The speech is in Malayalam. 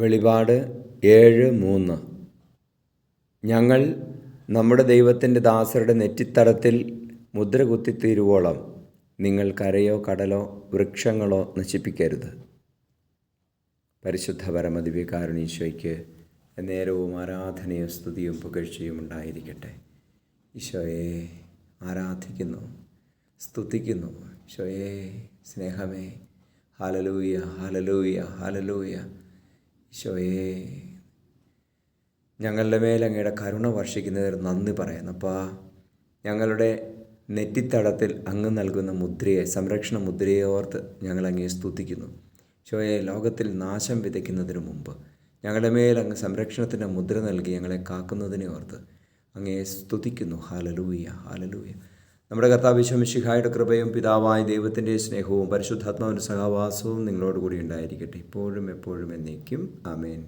വെളിപാട് 7:3. ഞങ്ങൾ നമ്മുടെ ദൈവത്തിൻ്റെ ദാസരുടെ നെറ്റിത്തടത്തിൽ മുദ്ര കുത്തിത്തീരുവോളം നിങ്ങൾ കരയോ കടലോ വൃക്ഷങ്ങളോ നശിപ്പിക്കരുത്. പരിശുദ്ധ പരമദിവ്യകാരുണ്യ നേരവും ആരാധനയും സ്തുതിയും പുകഴ്ചയും ഉണ്ടായിരിക്കട്ടെ. ഈശോയെ ആരാധിക്കുന്നു, സ്തുതിക്കുന്നു. ഈശോയെ സ്നേഹമേ, ഹല്ലേലൂയ, ഹല്ലേലൂയ, ഹല്ലേലൂയ. ഈശോയെ ഞങ്ങളുടെ മേൽ അങ്ങയുടെ കരുണ വർഷിക്കുന്നതിന് നന്ദി പറയുന്നപ്പാ. ഞങ്ങളുടെ നെറ്റിത്തടത്തിൽ അങ്ങ് നൽകുന്ന മുദ്രയെ, സംരക്ഷണ മുദ്രയെ ഓർത്ത് ഞങ്ങളങ്ങേ സ്തുതിക്കുന്നു. ഈശോയെ, ലോകത്തിൽ നാശം വിതയ്ക്കുന്നതിന് മുമ്പ് ഞങ്ങളുടെ മേൽ അങ്ങ് സംരക്ഷണത്തിൻ്റെ മുദ്ര നൽകി ഞങ്ങളെ കാക്കുന്നതിനെ ഓർത്ത് അങ്ങേ സ്തുതിക്കുന്നു. Hallelujah, hallelujah. നമ്മുടെ കർത്താവ് ഈശോ മിശിഹായുടെ കൃപയും പിതാവായ ദൈവത്തിൻ്റെ സ്നേഹവും പരിശുദ്ധാത്മാവിൻ്റെ സഹവാസവും നിങ്ങളോടുകൂടി ഉണ്ടായിരിക്കട്ടെ, ഇപ്പോഴും എപ്പോഴും എന്നേക്കും. ആമേൻ.